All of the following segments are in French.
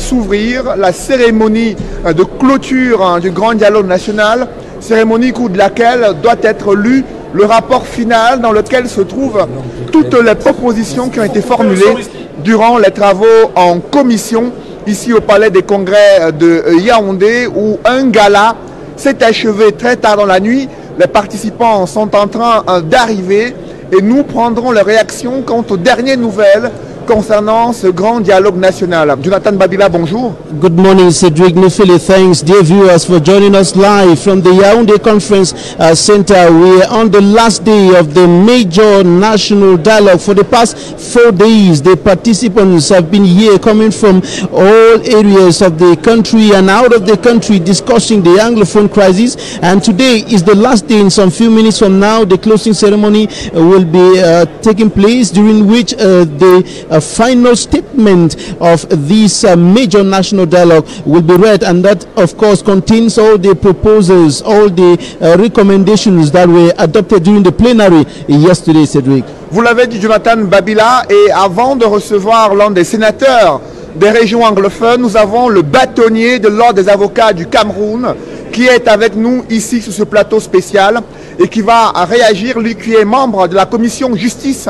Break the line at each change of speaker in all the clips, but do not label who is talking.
s'ouvrir la cérémonie de clôture du Grand Dialogue National, cérémonie au cours de laquelle doit être lu le rapport final dans lequel se trouvent toutes les propositions qui ont été formulées durant les travaux en commission ici au Palais des Congrès de Yaoundé, où un gala s'est achevé très tard dans la nuit. Les participants sont en train d'arriver et nous prendrons les réactions quant aux dernières nouvelles concernant ce grand dialogue national. Jonathan Babila, bonjour.
Good morning, Cedric Nufili. Thanks, dear viewers, for joining us live from the Yaoundé Conference Center. We are on the last day of the major national dialogue. For the past 4 days, the participants have been here coming from all areas of the country and out of the country discussing the Anglophone crisis. And today is the last day. In some few minutes from now, the closing ceremony will be taking place, during which the final statement of this major national dialogue will be read, and that of course contains all the proposals, all the recommendations that were adopted during the plenary yesterday, Cedric.
Vous l'avez dit, Jonathan Babila, et avant de recevoir l'un des sénateurs des régions anglophones, nous avons le bâtonnier de l'Ordre des avocats du Cameroun qui est avec nous ici sur ce plateau spécial et qui va réagir, lui qui est membre de la commission justice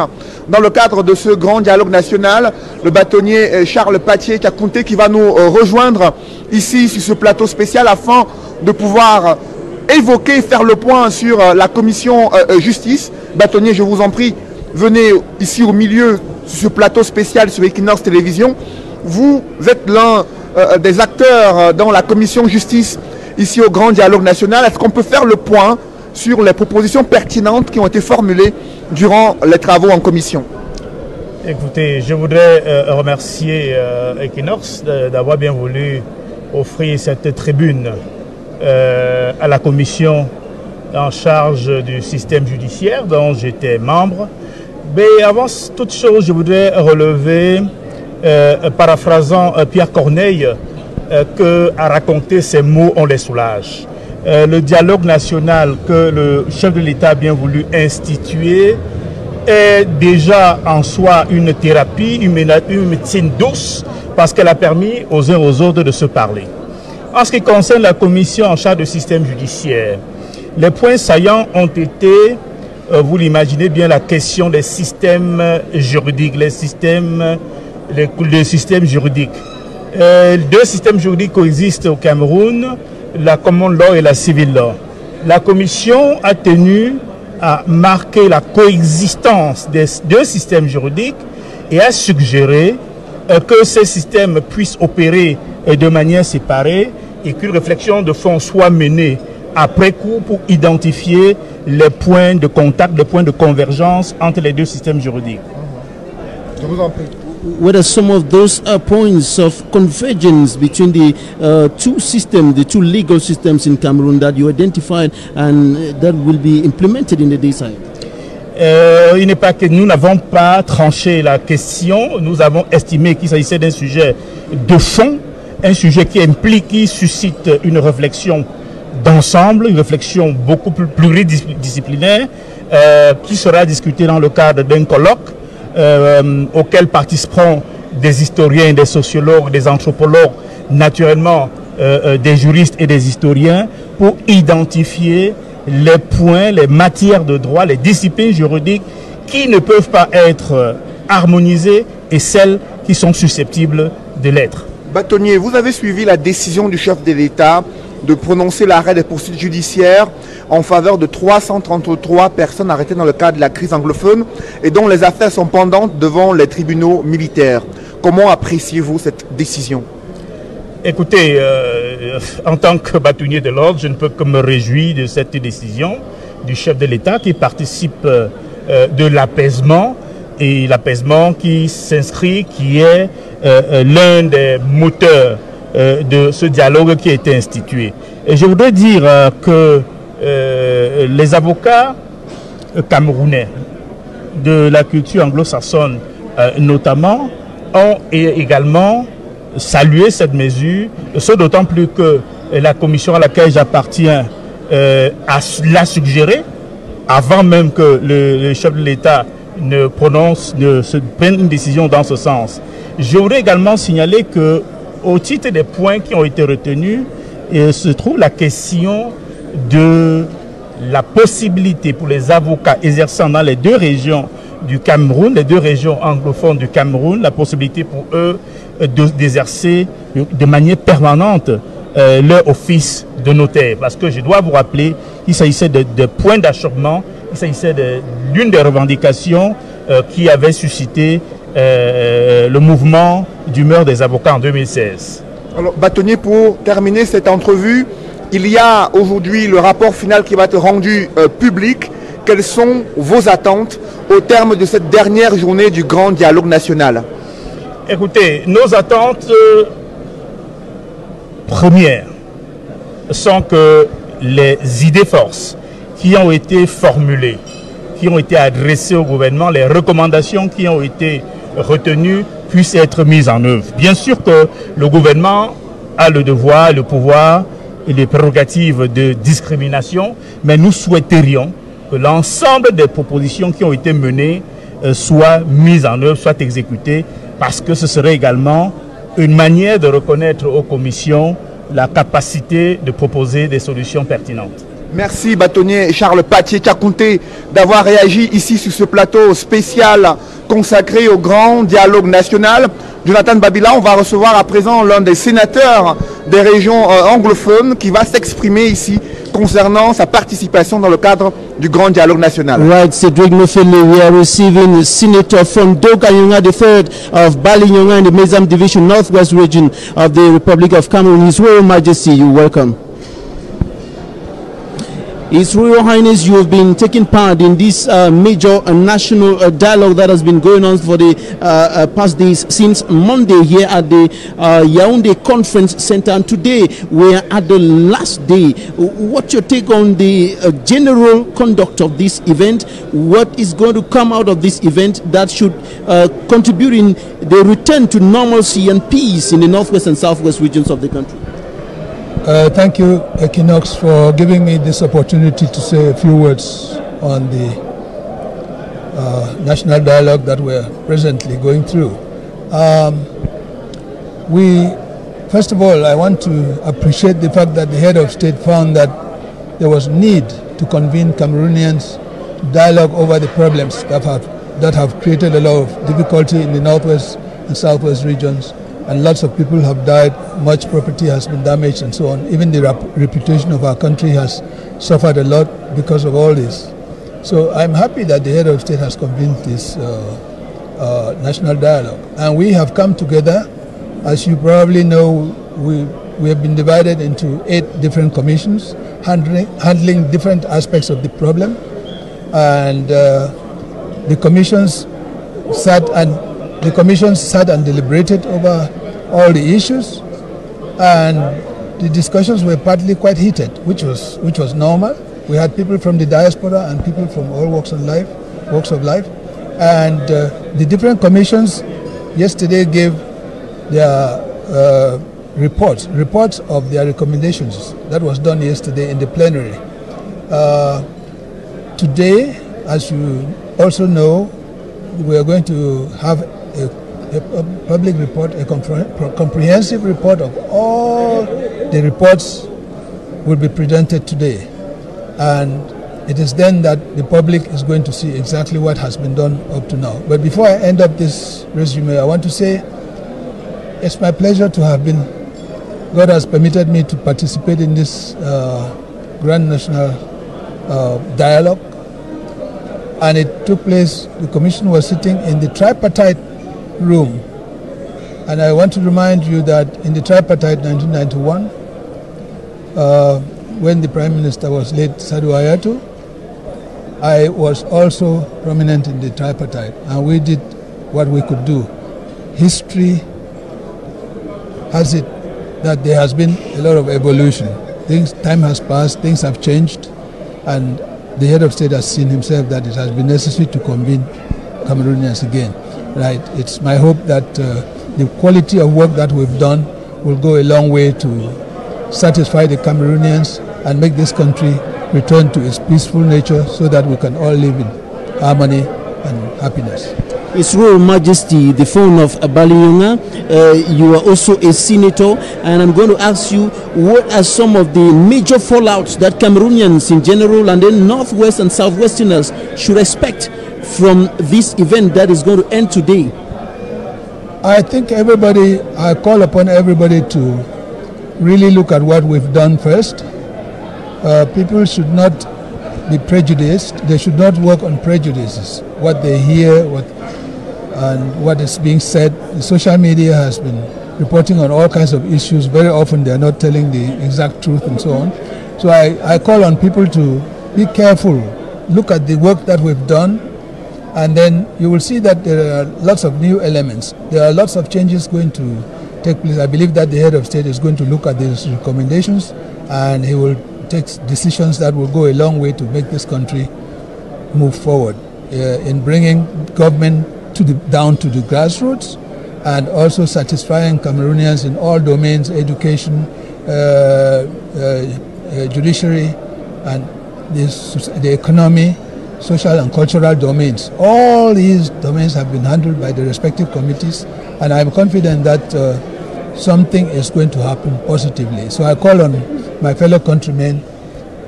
dans le cadre de ce grand dialogue national, le bâtonnier Charles Patier Kakounté, qui va nous rejoindre ici sur ce plateau spécial afin de pouvoir évoquer, faire le point sur la commission justice. Bâtonnier, je vous en prie, venez ici au milieu sur ce plateau spécial sur Equinox Télévision. Vous êtes l'un des acteurs dans la commission justice ici au grand dialogue national. Est-ce qu'on peut faire le point sur les propositions pertinentes qui ont été formulées durant les travaux en commission?
Écoutez, je voudrais remercier Equinox d'avoir bien voulu offrir cette tribune à la commission en charge du système judiciaire dont j'étais membre. Mais avant toute chose, je voudrais relever, paraphrasant Pierre Corneille, que à raconter ces mots, on les soulage. Le dialogue national que le chef de l'État a bien voulu instituer est déjà en soi une thérapie, une médecine douce, parce qu'elle a permis aux uns aux autres de se parler. En ce qui concerne la commission en charge du système judiciaire, les points saillants ont été, vous l'imaginez bien, la question des systèmes juridiques, les systèmes juridiques. Deux systèmes juridiques coexistent au Cameroun, la common law et la civil law. La commission a tenu à marquer la coexistence des deux systèmes juridiques et a suggéré que ces systèmes puissent opérer de manière séparée et qu'une réflexion de fond soit menée après coup pour identifier les points de contact, les points de convergence entre les deux systèmes juridiques.
Je vous en prie.
What are some of those points of convergence between the two systems, the two legal systems in Cameroon that you identified and that will be implemented in the days ahead?
Il n'est pas que nous n'avons pas tranché la question, nous avons estimé qu'il s'agissait d'un sujet de fond, un sujet qui implique, qui suscite une réflexion d'ensemble, une réflexion beaucoup plus pluridisciplinaire, qui sera discutée dans le cadre d'un colloque auquel participeront des historiens, des sociologues, des anthropologues, naturellement des juristes et des historiens, pour identifier les points, les matières de droit, les disciplines juridiques qui ne peuvent pas être harmonisées et celles qui sont susceptibles de l'être.
Bâtonnier, vous avez suivi la décision du chef de l'État de prononcer l'arrêt des poursuites judiciaires en faveur de 333 personnes arrêtées dans le cadre de la crise anglophone et dont les affaires sont pendantes devant les tribunaux militaires. Comment appréciez-vous cette décision?
Écoutez, en tant que bâtonnier de l'ordre, je ne peux que me réjouir de cette décision du chef de l'État qui participe de l'apaisement, et l'apaisement qui s'inscrit, qui est l'un des moteurs de ce dialogue qui a été institué. Et je voudrais dire que les avocats camerounais de la culture anglo-saxonne notamment ont également salué cette mesure, ce d'autant plus que la commission à laquelle j'appartiens l'a suggéré avant même que le chef de l'État ne prenne une décision dans ce sens. Je voudrais également signaler que au titre des points qui ont été retenus, se trouve la question de la possibilité pour les avocats exerçant dans les deux régions du Cameroun, les deux régions anglophones du Cameroun, la possibilité pour eux d'exercer de manière permanente leur office de notaire. Parce que je dois vous rappeler, il s'agissait de points d'achoppement, il s'agissait de l'une des revendications qui avait suscité le mouvement d'humeur des avocats en 2016.
Alors, bâtonnier, pour terminer cette entrevue, il y a aujourd'hui le rapport final qui va être rendu public. Quelles sont vos attentes au terme de cette dernière journée du grand dialogue national?
Écoutez, nos attentes premières sont que les idées forces qui ont été formulées, qui ont été adressées au gouvernement, les recommandations qui ont été retenues puissent être mises en œuvre. Bien sûr que le gouvernement a le devoir, le pouvoir et les prérogatives de discrimination, mais nous souhaiterions que l'ensemble des propositions qui ont été menées soient mises en œuvre, soient exécutées, parce que ce serait également une manière de reconnaître aux commissions la capacité de proposer des solutions pertinentes.
Merci bâtonnier Charles Patié Tchakounté d'avoir réagi ici sur ce plateau spécial consacré au grand dialogue national. Jonathan Babila, on va recevoir à présent l'un des sénateurs des régions anglophones qui va s'exprimer ici concernant sa participation dans le cadre du grand dialogue national.
Right, Cedric Mofele, we are receiving Senator from Doganyonga III of Balinyonga in the Mezam Division, Northwest Region of the Republic of Cameroon. His Royal Majesty, you're welcome. His Royal Highness, you have been taking part in this major national dialogue that has been going on for the past days since Monday here at the Yaoundé Conference Center, and today we are at the last day. What's your take on the general conduct of this event? What is going to come out of this event that should contribute in the return to normalcy and peace in the northwest and southwest regions of the country?
Thank you, Equinox, for giving me this opportunity to say a few words on the national dialogue that we're presently going through. First of all, I want to appreciate the fact that the head of state found that there was need to convene Cameroonians to dialogue over the problems that have created a lot of difficulty in the northwest and southwest regions. And lots of people have died, much property has been damaged and so on. Even the reputation of our country has suffered a lot because of all this. So I'm happy that the head of state has convened this national dialogue. And we have come together. As you probably know, we have been divided into 8 different commissions, handling different aspects of the problem. And the commissions sat and deliberated over all the issues, and the discussions were partly quite heated, which was normal. We had people from the diaspora and people from all walks of life, and the different commissions yesterday gave their reports of their recommendations. That was done yesterday in the plenary. Today, as you also know, we are going to have a public report, a comprehensive report of all the reports will be presented today. And it is then that the public is going to see exactly what has been done up to now. But before I end up this resume, I want to say it's my pleasure to have been, God has permitted me to participate in this Grand National Dialogue. And it took place, the commission was sitting in the tripartite room. And I want to remind you that in the tripartite 1991, when the Prime Minister was late Sadou Ayatou, I was also prominent in the tripartite, and we did what we could do. History has it that there has been a lot of evolution. Time has passed, things have changed, and the head of state has seen himself that it has been necessary to convene Cameroonians again. Right? It's my hope that the quality of work that we've done will go a long way to satisfy the Cameroonians and make this country return to its peaceful nature so that we can all live in harmony and happiness.
His Royal Majesty, the phone of Abaliyunga. You are also a senator, and I'm going to ask you, what are some of the major fallouts that Cameroonians in general and then Northwest and Southwesterners should expect from this event that is going to end today?
I think I call upon everybody to really look at what we've done first. People should not be prejudiced. They should not work on prejudices. What they hear, and what is being said. The social media has been reporting on all kinds of issues. Very often they are not telling the exact truth and so on. So I call on people to be careful, look at the work that we've done, and then you will see that there are lots of new elements. There are lots of changes going to take place. I believe that the head of state is going to look at these recommendations, and he will take decisions that will go a long way to make this country move forward in bringing government down to the grassroots, and also satisfying Cameroonians in all domains: education, judiciary, and the economy, social and cultural domains. All these domains have been handled by the respective committees, and I'm confident that something is going to happen positively. So I call on my fellow countrymen,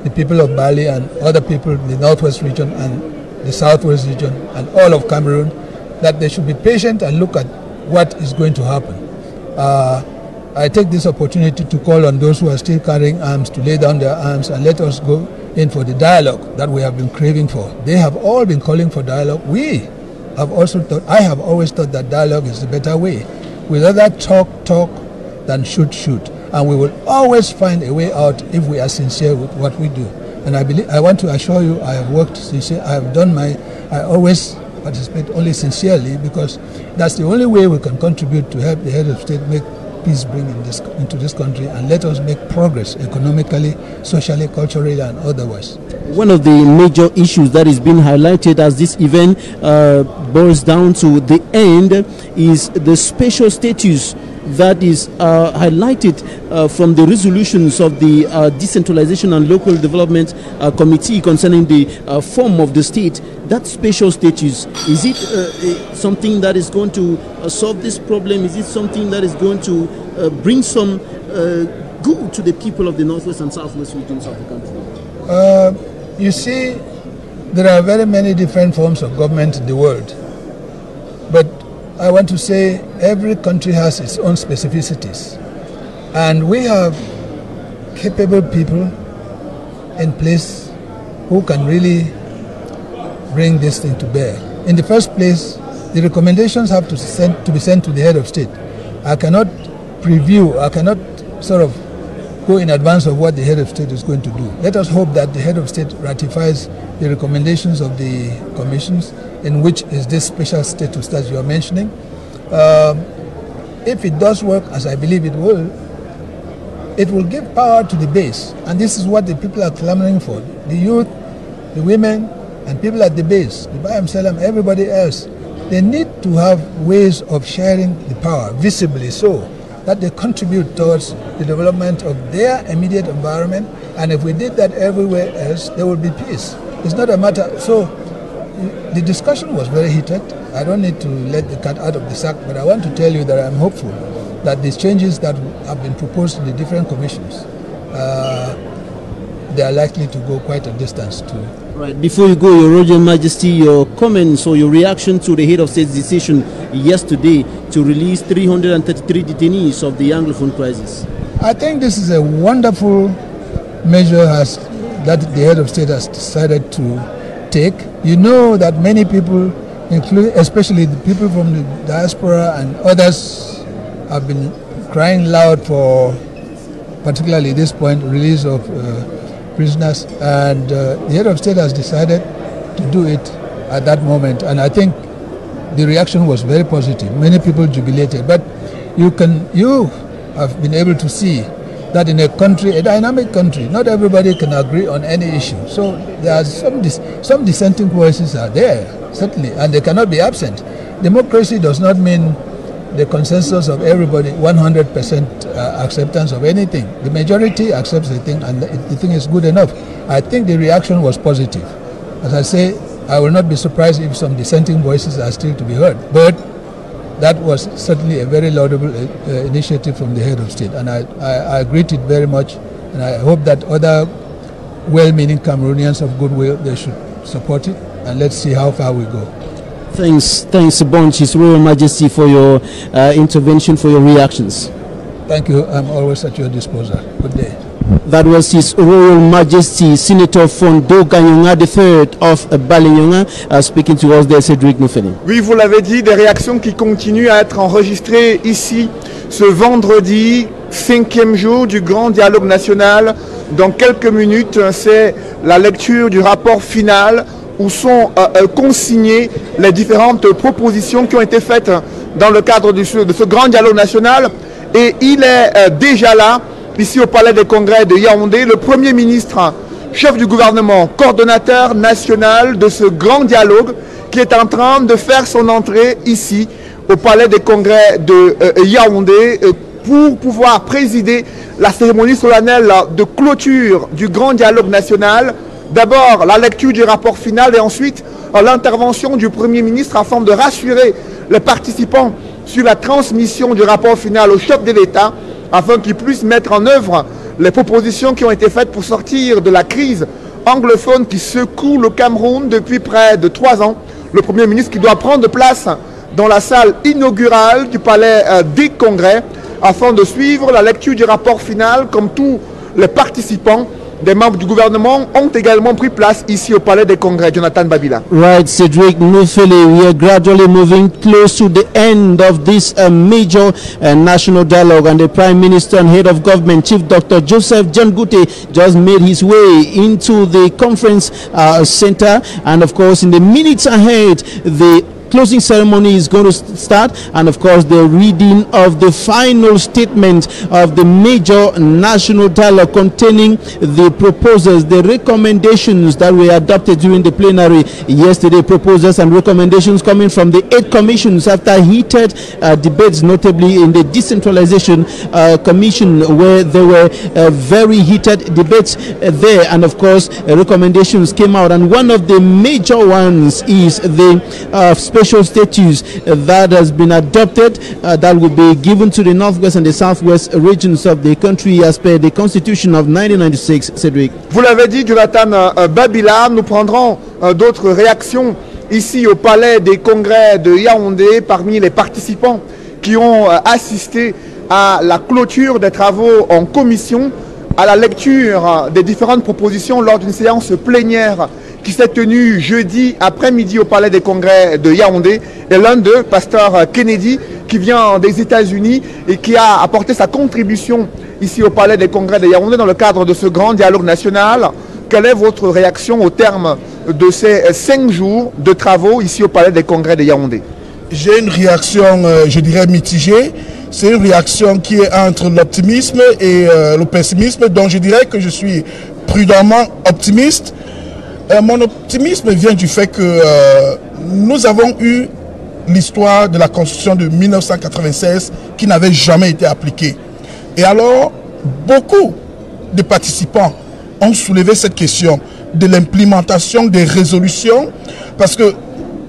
the people of Bali and other people in the Northwest region and the Southwest region and all of Cameroon, that they should be patient and look at what is going to happen. I take this opportunity to call on those who are still carrying arms to lay down their arms and let us go in for the dialogue that we have been craving for. They have all been calling for dialogue. I have always thought that dialogue is the better way. We'd rather talk than shoot. And we will always find a way out if we are sincere with what we do. And I want to assure you, I have worked sincere. I always participate only sincerely, because that's the only way we can contribute to help the head of state make peace into this country, and let us make progress economically, socially, culturally, and otherwise.
One of the major issues that is being highlighted as this event boils down to the end is the special status that is highlighted from the resolutions of the Decentralization and Local Development Committee concerning the form of the state. That special status, is it something that is going to solve this problem? Is it something that is going to bring some good to the people of the Northwest and Southwest regions of the country?
You see, there are very many different forms of government in the world. But I want to say every country has its own specificities. And we have capable people in place who can really bring this thing to bear. In the first place, the recommendations have to be sent to the head of state. I cannot preview, I cannot sort of go in advance of what the head of state is going to do. Let us hope that the head of state ratifies the recommendations of the commissions, in which is this special status that you are mentioning. If it does work, as I believe it will give power to the base. And this is what the people are clamoring for. The youth, the women, and people at the base, the Bayam Salam, everybody else, they need to have ways of sharing the power visibly, so that they contribute towards the development of their immediate environment. And if we did that everywhere else, there would be peace. It's not a matter. So the discussion was very heated. I don't need to let the cat out of the sack, but I want to tell you that I'm hopeful that these changes that have been proposed in the different commissions, they are likely to go quite a distance too.
Right. Before you go, Your Royal Majesty, your comments or your reaction to the head of state's decision yesterday to release 333 detainees of the Anglophone crisis.
I think this is a wonderful measure that the head of state has decided to take. You know that many people, including especially the people from the diaspora and others, have been crying loud for, particularly at this point, release of prisoners, and the head of state has decided to do it at that moment, and I think the reaction was very positive. Many people jubilated, but you have been able to see that in a country, a dynamic country, not everybody can agree on any issue. So there are some dissenting voices are there, certainly, and they cannot be absent. Democracy does not mean the consensus of everybody, 100% acceptance of anything. The majority accepts the thing, and the thing is good enough. I think the reaction was positive. As I say, I will not be surprised if some dissenting voices are still to be heard. But that was certainly a very laudable initiative from the head of state, and I greet it very much, and I hope that other well-meaning Cameroonians of goodwill, they should support it, and let's see how far we go.
Thanks a bunch, His Royal Majesty, for your intervention, for your reactions.
Thank you. I'm always at your disposal. Good day.
That was His Royal Majesty Senator Fondo Ganyonga III of Balenyonga speaking to us there, Cédric Nofene.
Oui, vous l'avez dit, des réactions qui continuent à être enregistrées ici ce vendredi, 5e jour du grand dialogue national. Dans quelques minutes, c'est la lecture du rapport final où sont consignées les différentes propositions qui ont été faites dans le cadre de ce grand dialogue national. Et il est déjà là, ici au Palais des Congrès de Yaoundé, le Premier ministre, chef du gouvernement, coordonnateur national de ce grand dialogue qui est en train de faire son entrée ici au Palais des Congrès de Yaoundé pour pouvoir présider la cérémonie solennelle de clôture du grand dialogue national. D'abord la lecture du rapport final et ensuite l'intervention du Premier ministre afin de rassurer les participants sur la transmission du rapport final au chef de l'État afin qu'il puisse mettre en œuvre les propositions qui ont été faites pour sortir de la crise anglophone qui secoue le Cameroun depuis près de 3 ans. Le Premier ministre qui doit prendre place dans la salle inaugurale du Palais des Congrès afin de suivre la lecture du rapport final comme tous les participants. Des membres du gouvernement ont également pris place ici au Palais des Congrès. Jonathan Babila.
Right, Cédric Nofele, we are gradually moving close to the end of this major national dialogue, and the Prime Minister and Head of Government, Chief Dr. Joseph John Gute, just made his way into the conference center, and of course in the minutes ahead the closing ceremony is going to start, and of course the reading of the final statement of the major national dialogue containing the proposals, the recommendations that were adopted during the plenary yesterday, proposals and recommendations coming from the 8 commissions after heated debates, notably in the decentralization commission where there were very heated debates there, and of course recommendations came out, and one of the major ones is the special status that has been adopted that will be given to the northwest and the southwest regions of the country as per the constitution of 1996. Cédric.
Vous l'avez dit, Jonathan Babila, nous prendrons d'autres réactions ici au Palais des Congrès de Yaoundé parmi les participants qui ont assisté à la clôture des travaux en commission, à la lecture des différentes propositions lors d'une séance plénière qui s'est tenue jeudi après-midi au Palais des Congrès de Yaoundé. Et l'un d'eux, Pasteur Kennedy, qui vient des États-Unis et qui a apporté sa contribution ici au Palais des Congrès de Yaoundé dans le cadre de ce grand dialogue national. Quelle est votre réaction au terme de ces 5 jours de travaux ici au Palais des Congrès de Yaoundé?
J'ai une réaction, je dirais, mitigée. C'est une réaction qui est entre l'optimisme et le pessimisme, donc je dirais que je suis prudemment optimiste. Mon optimisme vient du fait que nous avons eu l'histoire de la Constitution de 1996 qui n'avait jamais été appliquée. Et alors, beaucoup de participants ont soulevé cette question de l'implémentation des résolutions, parce que,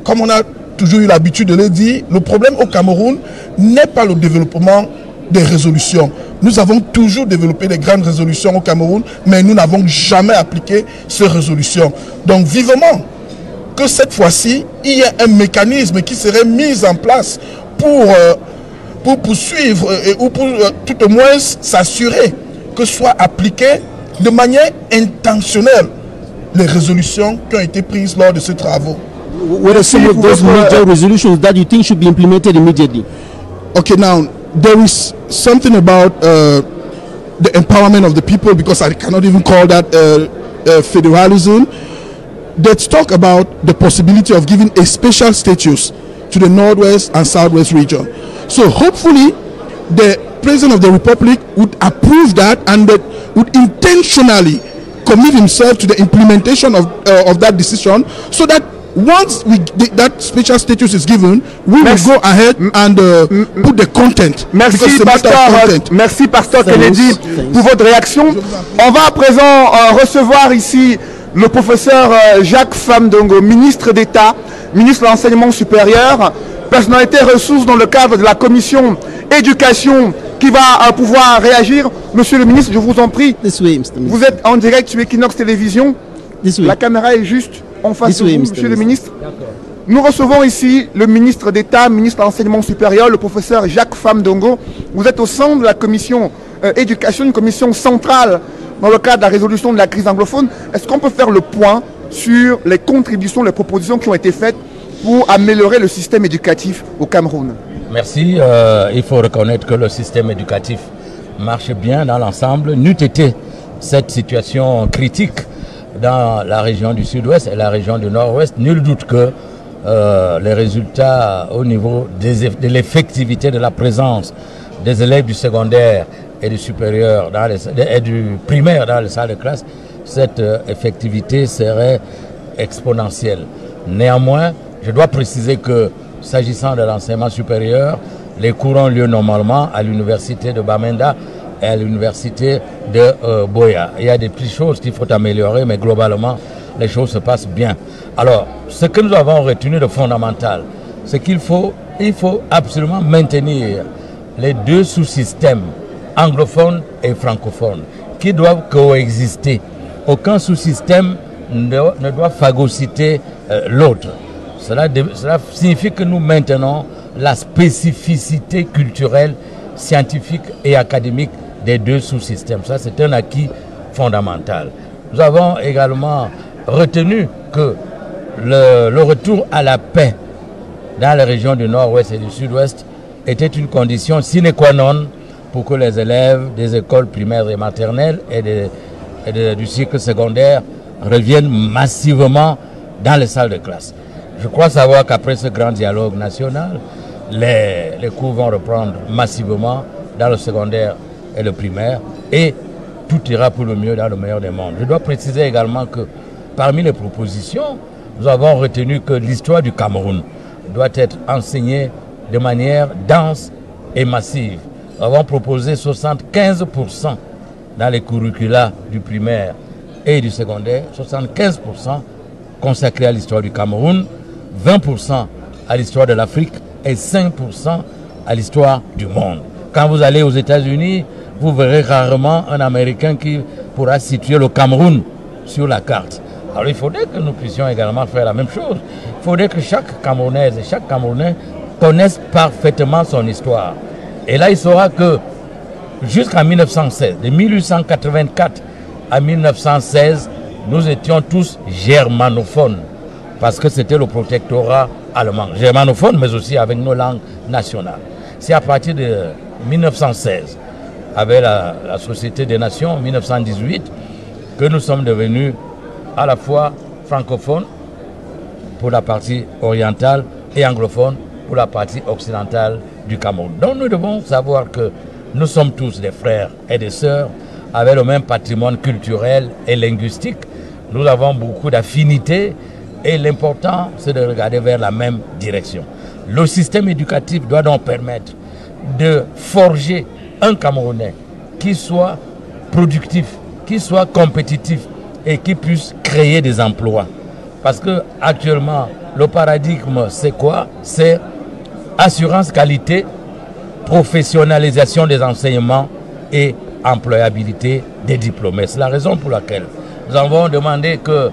comme on a toujours eu l'habitude de le dire, le problème au Cameroun n'est pas le développement des résolutions. Nous avons toujours développé des grandes résolutions au Cameroun, mais nous n'avons jamais appliqué ces résolutions. Donc vivement que cette fois-ci, il y ait un mécanisme qui serait mis en place pour poursuivre ou pour tout au moins s'assurer que soient appliquées de manière intentionnelle les résolutions qui ont été prises lors de ces travaux.
What are some of those major resolutions that you think should be implemented immediately?
Okay, now there is something about the empowerment of the people, because I cannot even call that federalism. Let's talk about the possibility of giving a special status to the Northwest and Southwest region. So hopefully the President of the Republic would approve that and that would intentionally commit himself to the implementation of that decision, so that once that special status is given, we will go ahead and put the content.
Merci, Pasteur Kennedy, pour votre réaction. On va à présent recevoir ici le professeur Jacques Famdongo, ministre d'État, ministre de l'Enseignement supérieur, personnalité ressource dans le cadre de la commission éducation qui va pouvoir réagir. Monsieur le ministre, je vous en prie. Vous êtes en direct sur Equinox Télévision. La caméra est juste en face de vous, monsieur le ministre. Nous recevons ici le ministre d'État, ministre de l'Enseignement supérieur, le professeur Jacques Famdongo. Vous êtes au centre de la commission éducation, une commission centrale dans le cadre de la résolution de la crise anglophone. Est-ce qu'on peut faire le point sur les contributions, les propositions qui ont été faites pour améliorer le système éducatif au Cameroun?
Merci. Il faut reconnaître que le système éducatif marche bien dans l'ensemble. N'eût été cette situation critique dans la région du sud-ouest et la région du nord-ouest, nul doute que les résultats au niveau de l'effectivité de la présence des élèves du secondaire et du supérieur et du primaire dans les salles de classe, cette effectivité serait exponentielle. Néanmoins, je dois préciser que s'agissant de l'enseignement supérieur, les cours ont lieu normalement à l'université de Bamenda et à l'université de Boya. Il y a des petites choses qu'il faut améliorer, mais globalement, les choses se passent bien. Alors, ce que nous avons retenu de fondamental, c'est qu'il faut absolument maintenir les deux sous-systèmes, anglophones et francophones, qui doivent coexister. Aucun sous-système ne doit phagocyter l'autre. Cela signifie que nous maintenons la spécificité culturelle, scientifique et académique des deux sous-systèmes. Ça, c'est un acquis fondamental. Nous avons également retenu que le retour à la paix dans les régions du nord-ouest et du sud-ouest était une condition sine qua non pour que les élèves des écoles primaires et maternelles et du cycle secondaire reviennent massivement dans les salles de classe. Je crois savoir qu'après ce grand dialogue national, les cours vont reprendre massivement dans le secondaire et le primaire et tout ira pour le mieux dans le meilleur des mondes. Je dois préciser également que parmi les propositions, nous avons retenu que l'histoire du Cameroun doit être enseignée de manière dense et massive. Nous avons proposé 75% dans les curricula du primaire et du secondaire, 75% consacrés à l'histoire du Cameroun, 20% à l'histoire de l'Afrique et 5% à l'histoire du monde. Quand vous allez aux États-Unis, vous verrez rarement un Américain qui pourra situer le Cameroun sur la carte. Alors il faudrait que nous puissions également faire la même chose. Il faudrait que chaque Camerounaise et chaque Camerounais connaisse parfaitement son histoire. Et là, il saura que jusqu'en 1916, de 1884 à 1916, nous étions tous germanophones, parce que c'était le protectorat allemand. Germanophones, mais aussi avec nos langues nationales. C'est à partir de 1916, avec la Société des Nations, en 1918, que nous sommes devenus à la fois francophones pour la partie orientale et anglophones pour la partie occidentale du Cameroun. Donc nous devons savoir que nous sommes tous des frères et des sœurs avec le même patrimoine culturel et linguistique. Nous avons beaucoup d'affinités et l'important c'est de regarder vers la même direction. Le système éducatif doit donc permettre de forger un Camerounais qui soit productif, qui soit compétitif et qui puisse créer des emplois. Parce que actuellement, le paradigme, c'est quoi? C'est assurance qualité, professionnalisation des enseignements et employabilité des diplômés. C'est la raison pour laquelle nous avons demandé que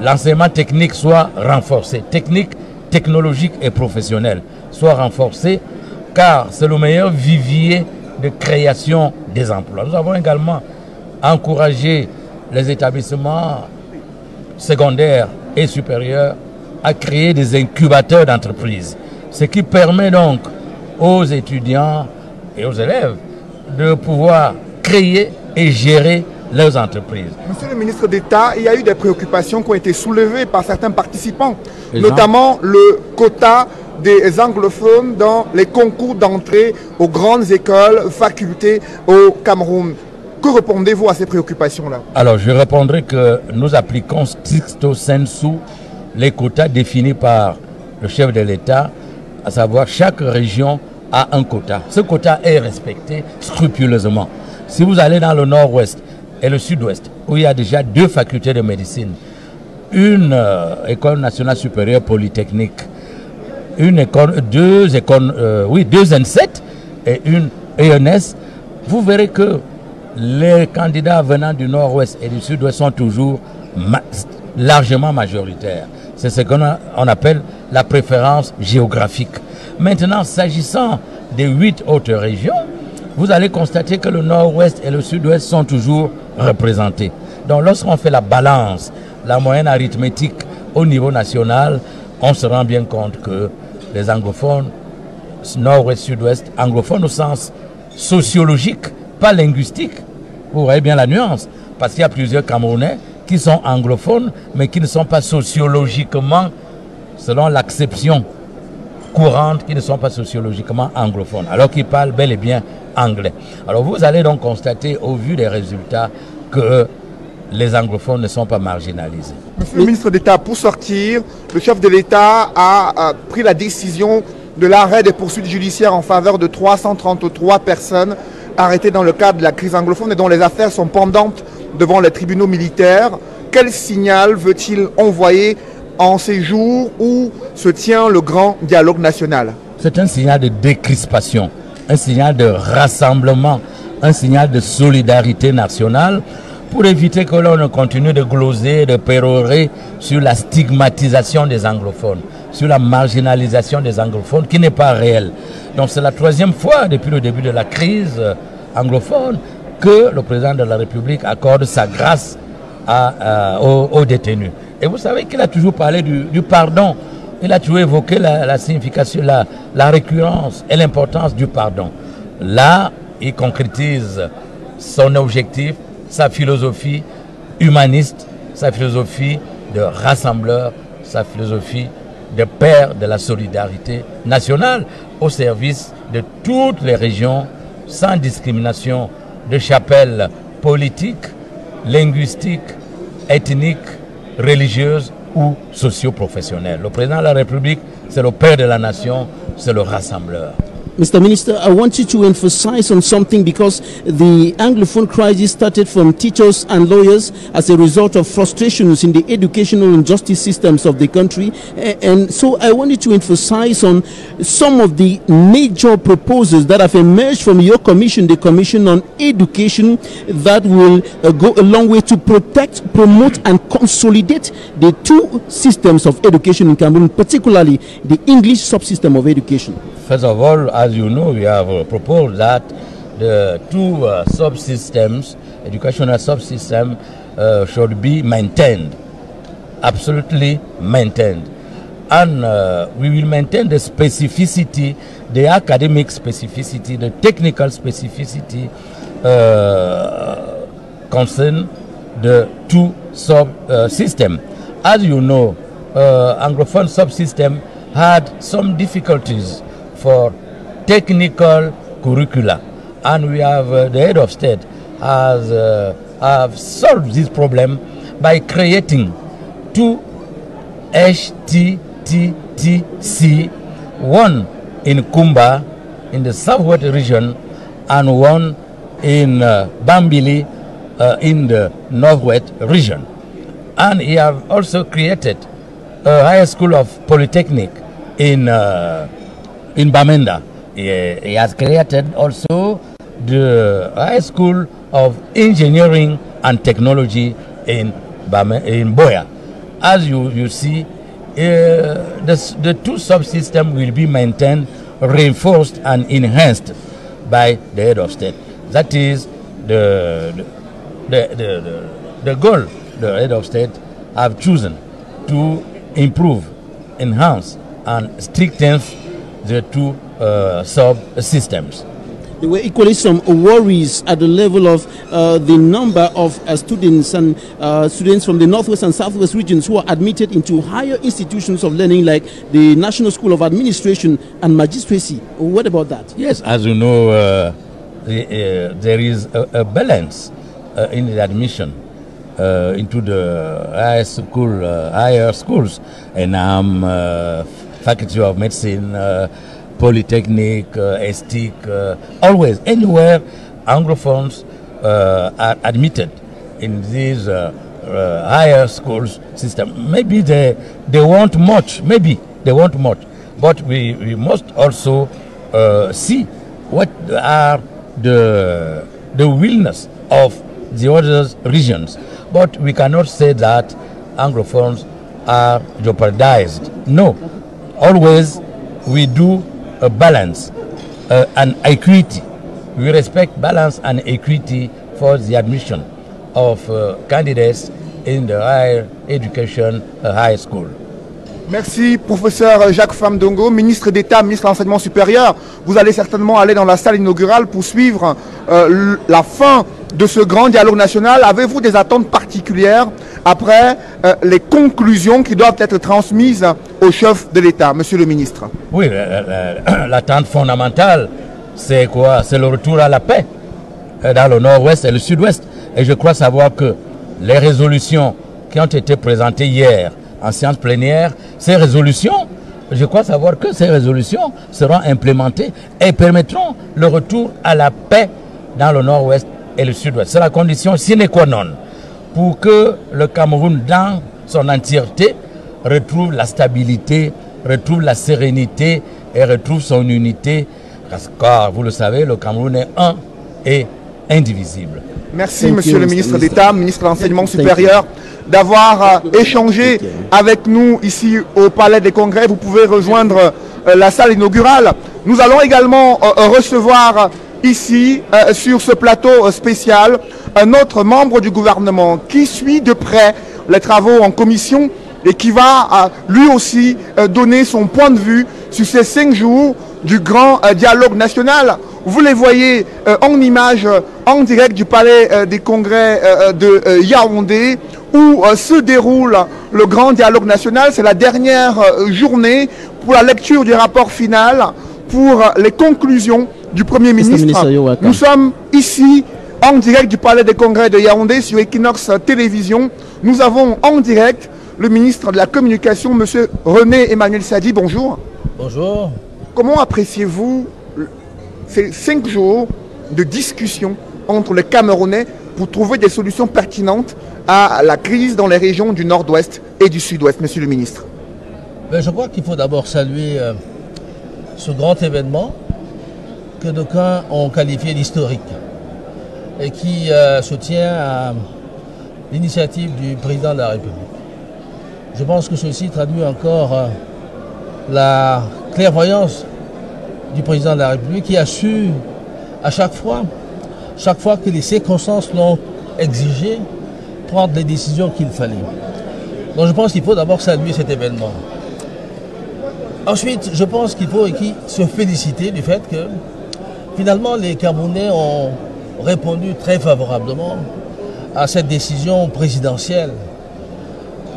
l'enseignement technique soit renforcé, technique, technologique et professionnel soit renforcé, car c'est le meilleur vivier de création des emplois. Nous avons également encouragé les établissements secondaires et supérieurs à créer des incubateurs d'entreprises, ce qui permet donc aux étudiants et aux élèves de pouvoir créer et gérer leurs entreprises.
Monsieur le ministre d'État, il y a eu des préoccupations qui ont été soulevées par certains participants, notamment le quota des anglophones dans les concours d'entrée aux grandes écoles, facultés au Cameroun. Que répondez-vous à ces préoccupations-là?
Alors, je répondrai que nous appliquons stricto sensu les quotas définis par le chef de l'État, à savoir chaque région a un quota. Ce quota est respecté scrupuleusement. Si vous allez dans le nord-ouest et le sud-ouest, où il y a déjà 2 facultés de médecine, une école nationale supérieure polytechnique, deux N7 et une ENS, vous verrez que les candidats venant du nord-ouest et du sud-ouest sont toujours largement majoritaires. C'est ce qu'on appelle la préférence géographique. Maintenant, s'agissant des 8 autres régions, vous allez constater que le nord-ouest et le sud-ouest sont toujours représentés. Donc lorsqu'on fait la balance, la moyenne arithmétique au niveau national, on se rend bien compte que les anglophones, nord-ouest, sud-ouest, anglophones au sens sociologique, pas linguistique, vous voyez bien la nuance, parce qu'il y a plusieurs Camerounais qui sont anglophones, mais qui ne sont pas sociologiquement, selon l'acception courante, qui ne sont pas sociologiquement anglophones, alors qu'ils parlent bel et bien anglais. Alors vous allez donc constater, au vu des résultats, que les anglophones ne sont pas marginalisés.
Monsieur le ministre d'État, pour sortir, le chef de l'État a pris la décision de l'arrêt des poursuites judiciaires en faveur de 333 personnes arrêtées dans le cadre de la crise anglophone et dont les affaires sont pendantes devant les tribunaux militaires. Quel signal veut-il envoyer en ces jours où se tient le grand dialogue national?
C'est un signal de décrispation, un signal de rassemblement, un signal de solidarité nationale pour éviter que l'on ne continue de gloser, de pérorer sur la stigmatisation des anglophones, sur la marginalisation des anglophones qui n'est pas réelle. Donc c'est la 3e fois depuis le début de la crise anglophone que le président de la République accorde sa grâce aux détenus. Et vous savez qu'il a toujours parlé du pardon. Il a toujours évoqué la signification, la récurrence et l'importance du pardon. Là, il concrétise son objectif, sa philosophie humaniste, sa philosophie de rassembleur, sa philosophie de père de la solidarité nationale au service de toutes les régions, sans discrimination de chapelle politique, linguistique, ethnique, religieuse ou socio-professionnelle. Le président de la République, c'est le père de la nation, c'est le rassembleur.
Mr. Minister, I want you to emphasize on something because the Anglophone crisis started from teachers and lawyers as a result of frustrations in the educational and justice systems of the country. And so I want you to emphasize on some of the major proposals that have emerged from your commission, the Commission on Education, that will go a long way to protect, promote and consolidate the two systems of education in Cameroon, particularly the English subsystem of education.
First of all, as you know, we have proposed that the two subsystems, educational subsystem, should be maintained, absolutely maintained. And we will maintain the specificity, the academic specificity, the technical specificity concern the two subsystems. As you know, Anglophone subsystem had some difficulties for technical curricula, and we have the head of state have solved this problem by creating two HTTC, one in Kumba in the southwest region and one in Bambili in the northwest region. And he have also created a higher school of polytechnic in Bamenda. He has created also the High School of Engineering and Technology in Boya. As you see, the two subsystems will be maintained, reinforced and enhanced by the head of state. That is the goal the head of state have chosen to improve, enhance and strengthen the two subsystems.
There were equally some worries at the level of the number of students and students from the northwest and southwest regions who are admitted into higher institutions of learning like the National School of Administration and Magistracy. What about that?
Yes, as you know, there is a balance in the admission into the higher schools, and Faculty of Medicine, Polytechnic, STIC, always, anywhere Anglophones are admitted in these higher schools system. Maybe they want much, but we must also see what are the willingness of the other regions. But we cannot say that Anglophones are jeopardized. No, always we do a balance and equity. We respect balance and equity for the admission of candidates in the higher education, high school.
Merci, professeur Jacques Famdongo, ministre d'État, ministre de l'Enseignement supérieur. Vous allez certainement aller dans la salle inaugurale pour suivre la fin de ce grand dialogue national. Avez-vous des attentes particulières après les conclusions qui doivent être transmises au chef de l'État, monsieur le ministre?
Oui, l'attente fondamentale, c'est quoi? C'est le retour à la paix dans le nord-ouest et le sud-ouest. Et je crois savoir que les résolutions qui ont été présentées hier en séance plénière, ces résolutions, je crois savoir que ces résolutions seront implémentées et permettront le retour à la paix dans le nord-ouest et le sud-ouest. C'est la condition sine qua non pour que le Cameroun, dans son entièreté, retrouve la stabilité, retrouve la sérénité et retrouve son unité. Car, vous le savez, le Cameroun est un et indivisible.
Merci, monsieur le ministre d'État, ministre de l'Enseignement supérieur, d'avoir échangé avec nous ici au Palais des Congrès. Vous pouvez rejoindre la salle inaugurale. Nous allons également recevoir ici, sur ce plateau spécial, un autre membre du gouvernement qui suit de près les travaux en commission et qui va lui aussi donner son point de vue sur ces 5 jours du grand dialogue national. Vous les voyez en image, en direct du Palais des Congrès de Yaoundé, où se déroule le grand dialogue national. C'est la dernière journée pour la lecture du rapport final, pour les conclusions du Premier ministre. Nous sommes ici en direct du Palais des Congrès de Yaoundé sur Equinox Télévision. Nous avons en direct le ministre de la Communication, M. René Emmanuel Sadi. Bonjour.
Bonjour.
Comment appréciez-vous ces 5 jours de discussion entre les Camerounais pour trouver des solutions pertinentes à la crise dans les régions du nord-ouest et du sud-ouest, monsieur le ministre?
Je crois qu'il faut d'abord saluer ce grand événement que d'aucuns ont qualifié d'historique et qui se tient à l'initiative du président de la République. Je pense que ceci traduit encore la clairvoyance du président de la République qui a su à chaque fois que les circonstances l'ont exigé, prendre les décisions qu'il fallait. Donc je pense qu'il faut d'abord saluer cet événement. Ensuite, je pense qu'il faut se féliciter du fait que finalement les Camerounais ont répondu très favorablement à cette décision présidentielle.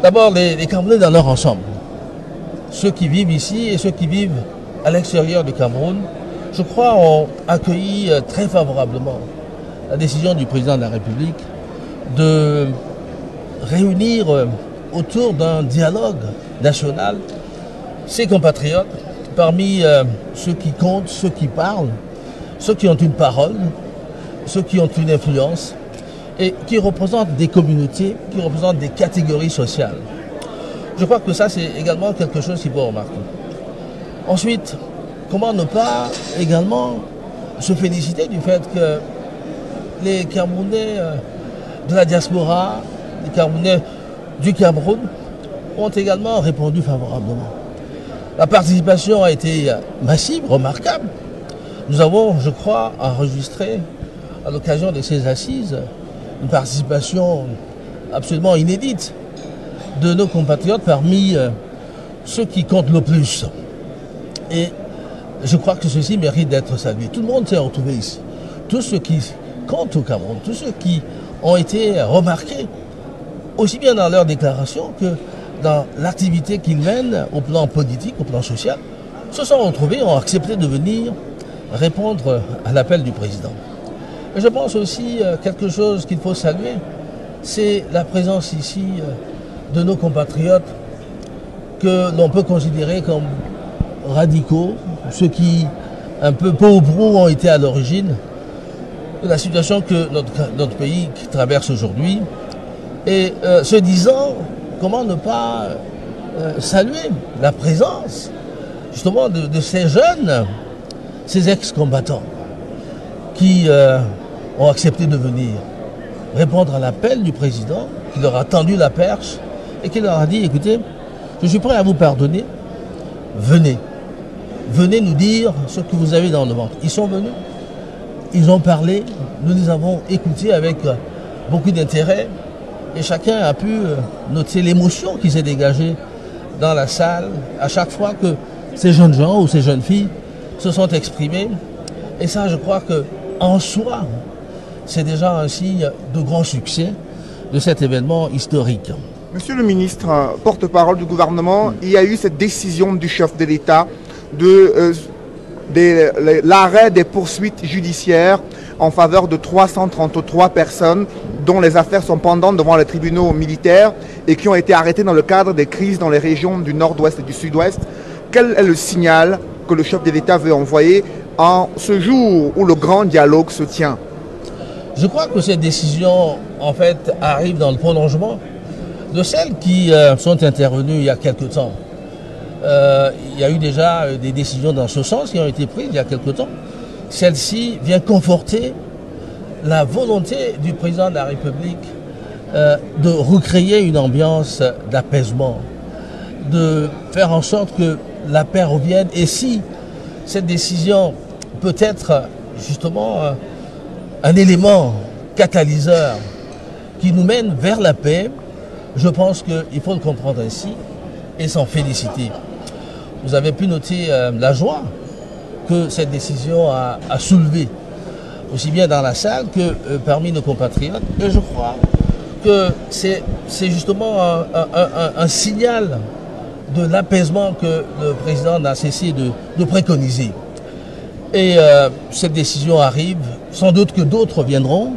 D'abord les Camerounais dans leur ensemble, ceux qui vivent ici et ceux qui vivent à l'extérieur du Cameroun, je crois, ont accueilli très favorablement la décision du président de la République de réunir autour d'un dialogue national ses compatriotes, parmi ceux qui comptent, ceux qui parlent, ceux qui ont une parole, ceux qui ont une influence et qui représentent des communautés, qui représentent des catégories sociales. Je crois que ça, c'est également quelque chose qu'il faut remarquer. Ensuite, comment ne pas également se féliciter du fait que les Camerounais de la diaspora, les Camerounais du Cameroun ont également répondu favorablement. La participation a été massive, remarquable. Nous avons, je crois, enregistré à l'occasion de ces assises une participation absolument inédite de nos compatriotes parmi ceux qui comptent le plus. Et je crois que ceci mérite d'être salué. Tout le monde s'est retrouvé ici. Tous ceux qui comptent au Cameroun, tous ceux qui ont été remarqués, aussi bien dans leurs déclarations que dans l'activité qu'ils mènent au plan politique, au plan social, se sont retrouvés, ont accepté de venir répondre à l'appel du président. Et je pense aussi quelque chose qu'il faut saluer, c'est la présence ici de nos compatriotes que l'on peut considérer comme radicaux, ceux qui, un peu pauvres, ont été à l'origine de la situation que notre pays traverse aujourd'hui, Et se disant, comment ne pas saluer la présence justement de ces jeunes, ces ex-combattants qui ont accepté de venir répondre à l'appel du président, qui leur a tendu la perche et qui leur a dit, écoutez, je suis prêt à vous pardonner, venez nous dire ce que vous avez dans le ventre. Ils sont venus, ils ont parlé, nous les avons écoutés avec beaucoup d'intérêt et chacun a pu noter l'émotion qui s'est dégagée dans la salle à chaque fois que ces jeunes gens ou ces jeunes filles se sont exprimés. Et ça, je crois que en soi, c'est déjà un signe de grand succès de cet événement historique.
Monsieur le ministre, porte-parole du gouvernement, il y a eu cette décision du chef de l'État de l'arrêt des poursuites judiciaires en faveur de 333 personnes dont les affaires sont pendantes devant les tribunaux militaires et qui ont été arrêtées dans le cadre des crises dans les régions du nord-ouest et du sud-ouest. Quel est le signal que le chef de l'État veut envoyer en ce jour où le grand dialogue se tient?
Je crois que cette décision, en fait, arrive dans le prolongement de celles qui sont intervenues il y a quelque temps. Il y a eu déjà des décisions dans ce sens qui ont été prises il y a quelque temps. Celle-ci vient conforter la volonté du président de la République de recréer une ambiance d'apaisement, de faire en sorte que la paix revienne. Et si cette décision peut être justement un élément catalyseur qui nous mène vers la paix, je pense qu'il faut le comprendre ainsi et s'en féliciter. Vous avez pu noter la joie que cette décision a soulevée, aussi bien dans la salle que parmi nos compatriotes. Et je crois que c'est justement un signal de l'apaisement que le président n'a cessé de préconiser. Et cette décision arrive, sans doute que d'autres viendront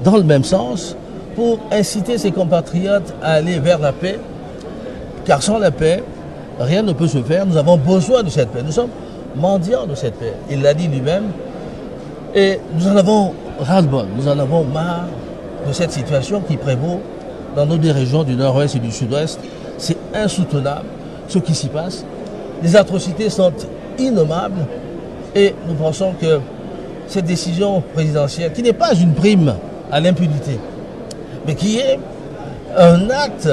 dans le même sens pour inciter ses compatriotes à aller vers la paix, car sans la paix, rien ne peut se faire. Nous avons besoin de cette paix. Nous sommes mendiants de cette paix. Il l'a dit lui-même. Et nous en avons ras-le-bol, nous en avons marre de cette situation qui prévaut dans nos deux régions du nord-ouest et du sud-ouest. C'est insoutenable ce qui s'y passe. Les atrocités sont innommables et nous pensons que cette décision présidentielle, qui n'est pas une prime à l'impunité, mais qui est un acte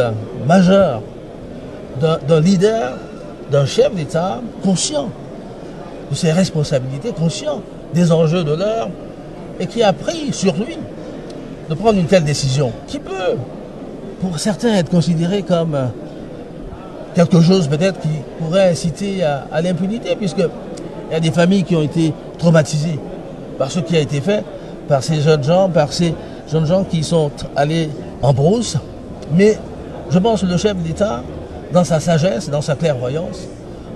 majeur d'un leader, d'un chef d'État conscient de ses responsabilités, conscient des enjeux de l'heure, et qui a pris sur lui de prendre une telle décision, qui peut, pour certains, être considérée comme quelque chose peut-être qui pourrait inciter à l'impunité, puisqu'il y a des familles qui ont été traumatisées par ce qui a été fait, par ces jeunes gens qui sont allés en brousse. Mais je pense que le chef de l'État, dans sa sagesse, dans sa clairvoyance,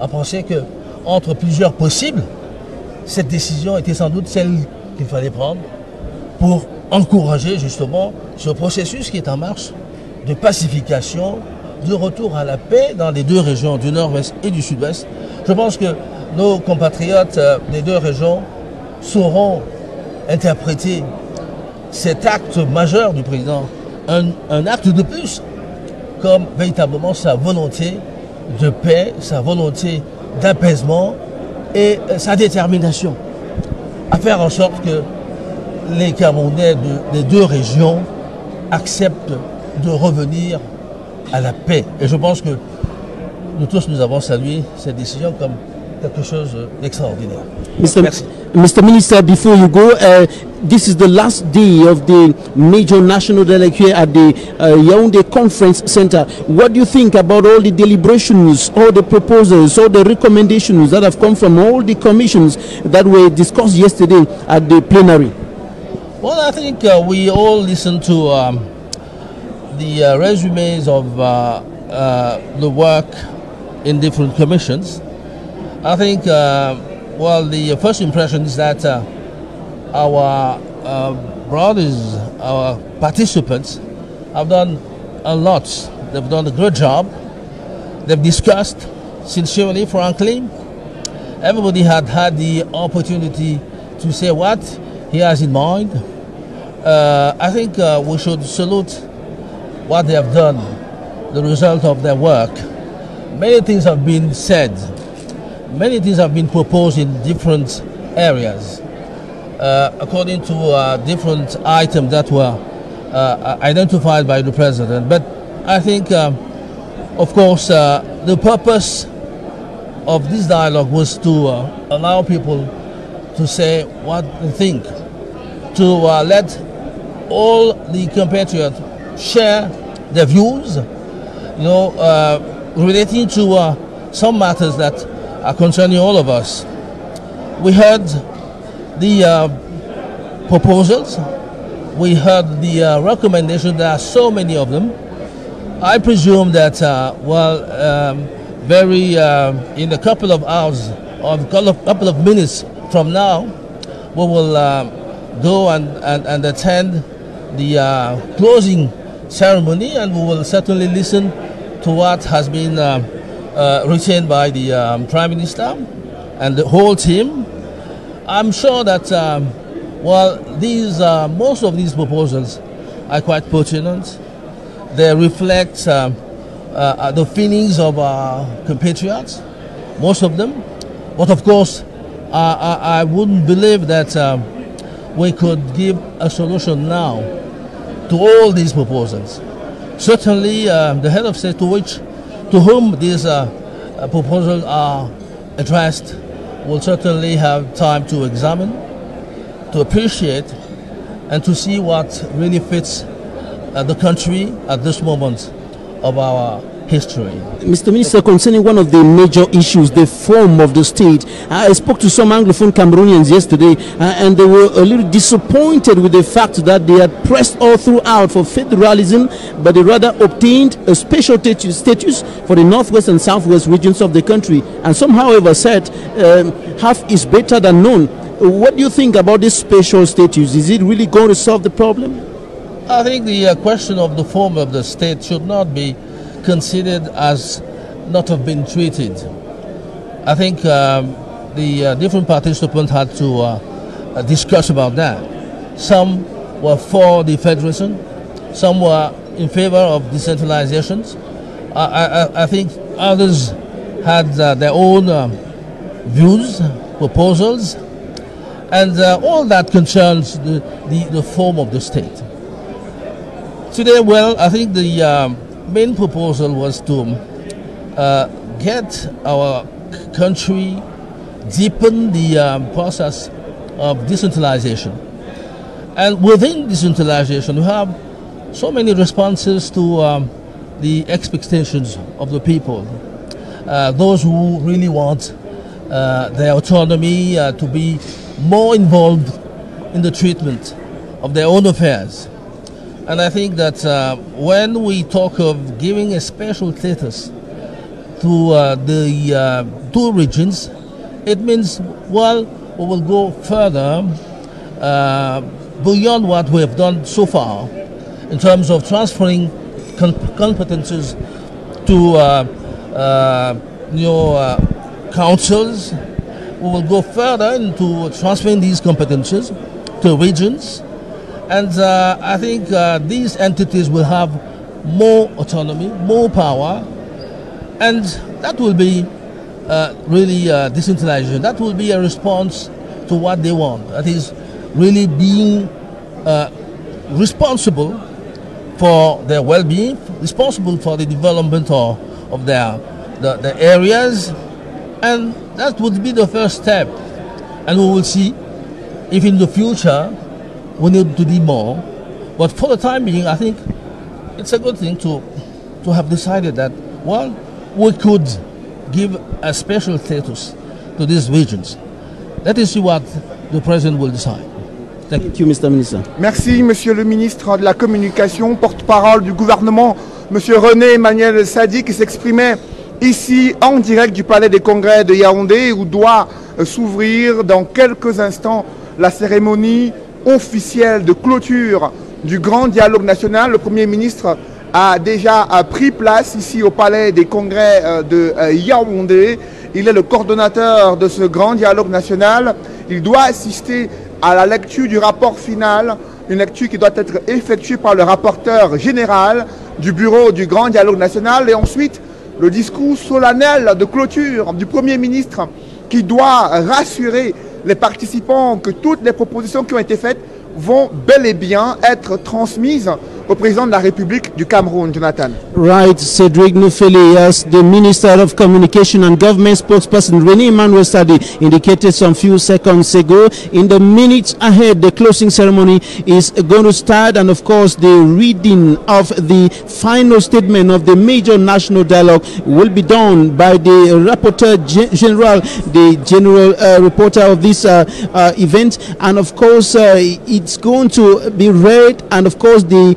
a pensé que entre plusieurs possibles, cette décision était sans doute celle qu'il fallait prendre pour encourager justement ce processus qui est en marche de pacification, de retour à la paix dans les deux régions du nord-ouest et du sud-ouest. Je pense que nos compatriotes des deux régions sauront interpréter cet acte majeur du président, un acte de plus, comme véritablement sa volonté de paix, sa volonté d'apaisement et sa détermination à faire en sorte que les Camerounais des deux régions acceptent de revenir à la paix. Et je pense que nous tous, nous avons salué cette décision comme quelque chose d'extraordinaire. Merci.
Mr. Minister, before you go, this is the last day of the major national dialogue here at the Yaoundé Conference Center. What do you think about all the deliberations, all the proposals, all the recommendations that have come from all the commissions that were discussed yesterday at the plenary?
Well, I think we all listened to the resumes of the work in different commissions. I think, well, the first impression is that our brothers, our participants have done a lot. They've done a good job. They've discussed sincerely, frankly. Everybody had the opportunity to say what he has in mind. I think we should salute what they have done, the result of their work. Many things have been said. Many things have been proposed in different areas, according to different items that were identified by the President. But I think, of course, the purpose of this dialogue was to allow people to say what they think, to let all the compatriots share their views, relating to some matters that are concerning all of us. We heard the proposals, we heard the recommendations. There are so many of them. I presume that, in a couple of hours or a couple of minutes from now, we will go and attend the closing ceremony, and we will certainly listen to what has been retained by the Prime Minister and the whole team. I'm sure that most of these proposals are quite pertinent. They reflect the feelings of our compatriots, most of them. But of course, I wouldn't believe that we could give a solution now to all these proposals. Certainly, the head of state to whom these proposals are addressed will certainly have time to examine, to appreciate, and to see what really fits the country at this moment of our history.
Mr. Minister, concerning one of the major issues, the form of the state, I spoke to some Anglophone Cameroonians yesterday, and they were a little disappointed with the fact that they had pressed all throughout for federalism, but they rather obtained a special status for the northwest and southwest regions of the country. And some, however, said half is better than none. What do you think about this special status? Is it really going to solve the problem?
I think the question of the form of the state should not be considered as not have been treated. I think the different participants had to discuss about that. Some were for the federation, some were in favor of decentralization. I think others had their own views, proposals, and all that concerns the form of the state. Today, I think the main proposal was to get our country, deepen the process of decentralization. And within decentralization, we have so many responses to the expectations of the people. Those who really want their autonomy to be more involved in the treatment of their own affairs. And I think that when we talk of giving a special status to the two regions, it means, we will go further beyond what we have done so far in terms of transferring competences to councils. We will go further into transferring these competences to regions. And I think these entities will have more autonomy, more power, and that will be really decentralization. That will be a response to what they want. That is really being responsible for their well-being, responsible for the development of the areas, and that would be the first step. And we will see if in the future we need to do more. But for the time being, I think it's a good thing to have decided that, we could give a special status to these regions. Let us see what the President will decide.
Thank you, Mr. Minister.
Merci, Monsieur le Ministre de la Communication, porte-parole du gouvernement, Monsieur René Emmanuel Sadi, qui s'exprimait ici en direct du Palais des Congrès de Yaoundé, où doit s'ouvrir dans quelques instants la cérémonie officielle de clôture du grand dialogue national. Le Premier ministre a déjà pris place ici au Palais des Congrès de Yaoundé. Il est le coordonnateur de ce grand dialogue national. Il doit assister à la lecture du rapport final, une lecture qui doit être effectuée par le rapporteur général, du bureau du Grand Dialogue National et ensuite le discours solennel de clôture du Premier ministre qui doit rassurer les participants que toutes les propositions qui ont été faites vont bel et bien être transmises au président de la République du Cameroun, Jonathan.
Right, Cedric Nufele, as the Minister of Communication and Government spokesperson René Emmanuel Sadi indicated some few seconds ago. In the minutes ahead, the closing ceremony is going to start, and of course, the reading of the final statement of the major national dialogue will be done by the Rapporteur General, the general reporter of this event, and of course, it's going to be read, and of course, the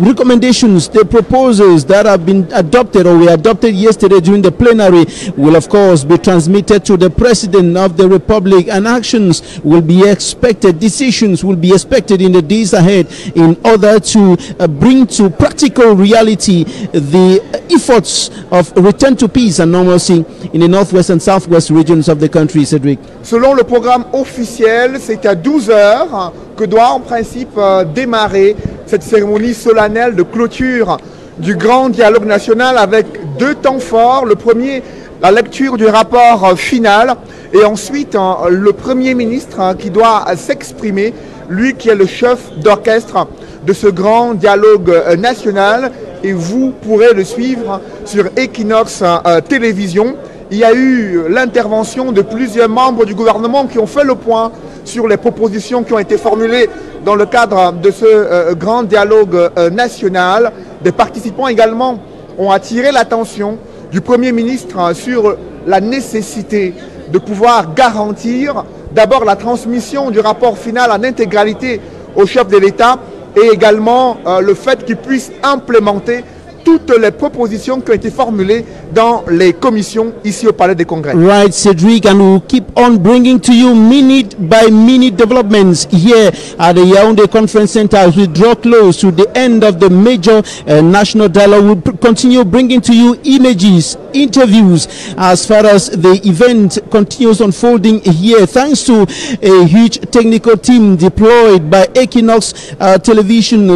recommendations, the proposals that have been adopted or were adopted yesterday during the plenary will of course be transmitted to the President of the Republic, and actions will be expected, decisions will be expected in the days ahead in order to bring to practical reality the efforts of return to peace and normalcy in the northwest and southwest regions of the country. Cedric.
Selon le programme officiel, c'est à 12 heures que doit en principe démarrer cette cérémonie solennelle de clôture du Grand Dialogue National avec deux temps forts. Le premier, la lecture du rapport final, et ensuite le Premier ministre qui doit s'exprimer, lui qui est le chef d'orchestre de ce Grand Dialogue National, et vous pourrez le suivre sur Equinox Télévision. Il y a eu l'intervention de plusieurs membres du gouvernement qui ont fait le point sur les propositions qui ont été formulées dans le cadre de ce grand dialogue national. Des participants également ont attiré l'attention du Premier ministre sur la nécessité de pouvoir garantir d'abord la transmission du rapport final en intégralité au chef de l'État et également le fait qu'il puisse implémenter toutes les propositions qui ont été formulées dans les commissions ici au Palais des Congrès.
Right, Cedric, and we'll keep on bringing to you minute by minute developments here at the Yaoundé Conference Center as we draw close to the end of the major national dialogue. We'll continue bringing to you images, interviews as far as the event continues unfolding here, thanks to a huge technical team deployed by Equinox Television,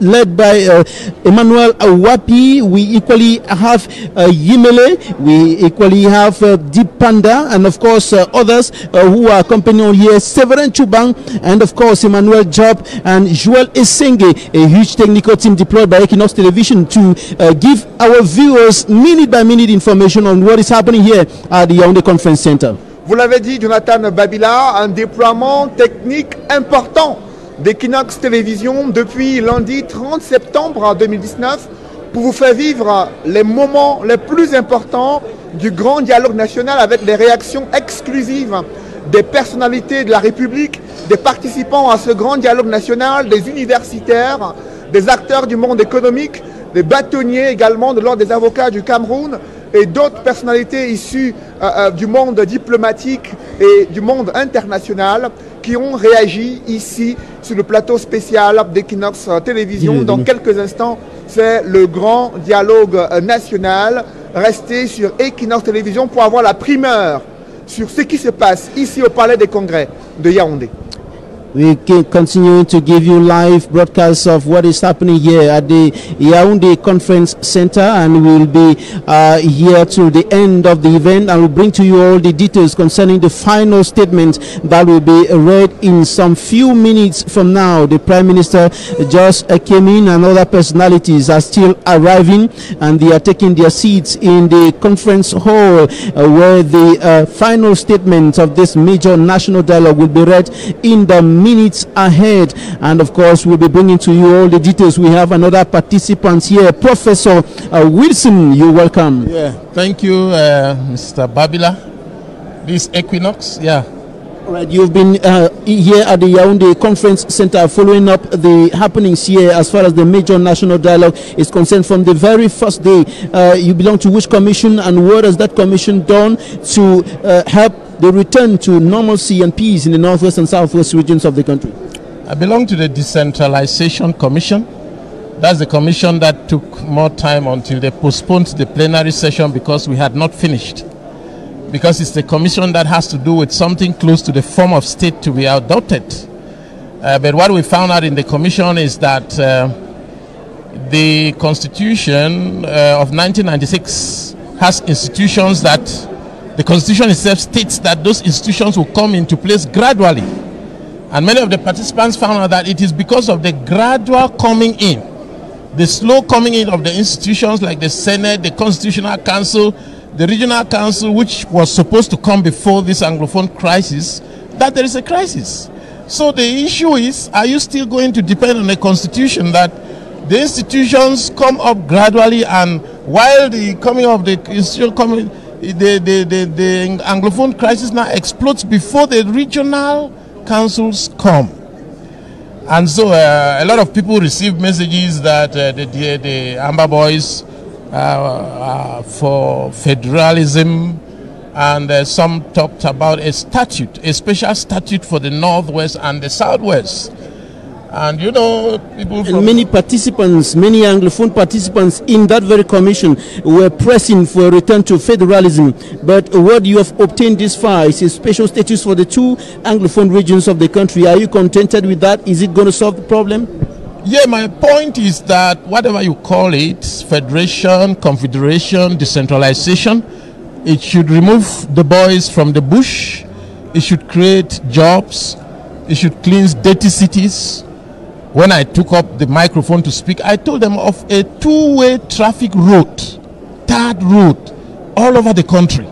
led by Emmanuel Wapi. We equally have Yimele, we equally have Deep Panda, and of course others who are accompanying here, Severin Chubang, and of course Emmanuel Job and Joel Esenge, a huge technical team deployed by Equinox Television to give our viewers minute by minute information on what is happening here at the Yaoundé Conference Center.
Vous l'avez dit, Jonathan Babila, un déploiement technique important d'Equinox Télévision depuis lundi 30 septembre 2019 pour vous faire vivre les moments les plus importants du grand dialogue national avec des réactions exclusives des personnalités de la République, des participants à ce grand dialogue national, des universitaires, des acteurs du monde économique, des bâtonniers également de l'ordre des avocats du Cameroun et d'autres personnalités issues du monde diplomatique et du monde international qui ont réagi ici sur le plateau spécial d'Equinox Télévision. Dans quelques instants, c'est le grand dialogue national. Restez sur Equinox Télévision pour avoir la primeur sur ce qui se passe ici au Palais des Congrès de Yaoundé.
We can continue to give you live broadcasts of what is happening here at the Yaoundé Conference Center, and we'll be here to the end of the event, and we'll bring to you all the details concerning the final statement that will be read in some few minutes from now. The Prime Minister just came in, and other personalities are still arriving, and they are taking their seats in the conference hall where the final statement of this major national dialogue will be read in the minutes ahead. And of course, we'll be bringing to you all the details. We have another participant here, Professor Wilson. You're welcome.
Yeah, thank you, Mr. Babila. This Equinox, yeah.
All right, you've been here at the Yaoundé Conference Center following up the happenings here as far as the major national dialogue is concerned from the very first day. You belong to which commission, and what has that commission done to help the return to normalcy and peace in the northwest and southwest regions of the country?
I belong to the Decentralization Commission. That's the commission that took more time until they postponed the plenary session because we had not finished. Because it's the commission that has to do with something close to the form of state to be adopted. But what we found out in the commission is that the Constitution of 1996 has institutions that the Constitution itself states that those institutions will come into place gradually. And many of the participants found out that it is because of the gradual coming in, the slow coming in of the institutions like the Senate, the Constitutional Council, the Regional Council, which was supposed to come before this Anglophone crisis, that there is a crisis. So the issue is, are you still going to depend on a constitution that the institutions come up gradually, and while the coming of the institution coming, the Anglophone crisis now explodes before the regional councils come? And so a lot of people receive messages that the Amber Boys for federalism, and some talked about a statute, a special statute for the Northwest and the Southwest. And you know, people from
many participants, many Anglophone participants in that very commission were pressing for a return to federalism. But what you have obtained this far is a special status for the two Anglophone regions of the country. Are you contented with that? Is it going to solve the problem?
Yeah, my point is that whatever you call it, federation, confederation, decentralization, it should remove the boys from the bush, it should create jobs, it should cleanse dirty cities. When I took up the microphone to speak, I told them of a two-way traffic route, third route, all over the country.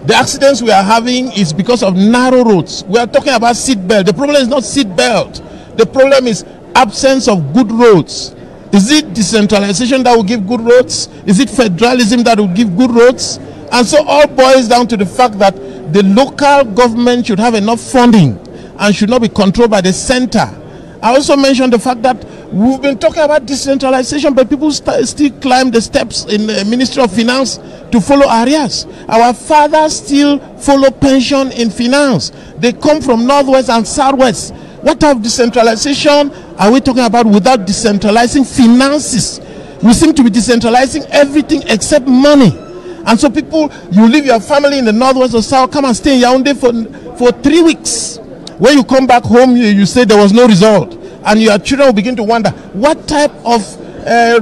The accidents we are having is because of narrow roads. We are talking about seat belt. The problem is not seat belt. The problem is absence of good roads. Is it decentralization that will give good roads? Is it federalism that will give good roads? And so all boils down to the fact that the local government should have enough funding and should not be controlled by the center. I also mentioned the fact that we've been talking about decentralization, but people still climb the steps in the Ministry of Finance to follow areas. Our fathers still follow pension in finance. They come from Northwest and Southwest. What type of decentralization are we talking about without decentralizing finances? We seem to be decentralizing everything except money. And so people, you leave your family in the Northwest or South, come and stay in Yaoundé for 3 weeks. When you come back home, you say there was no result. And your children will begin to wonder, what type of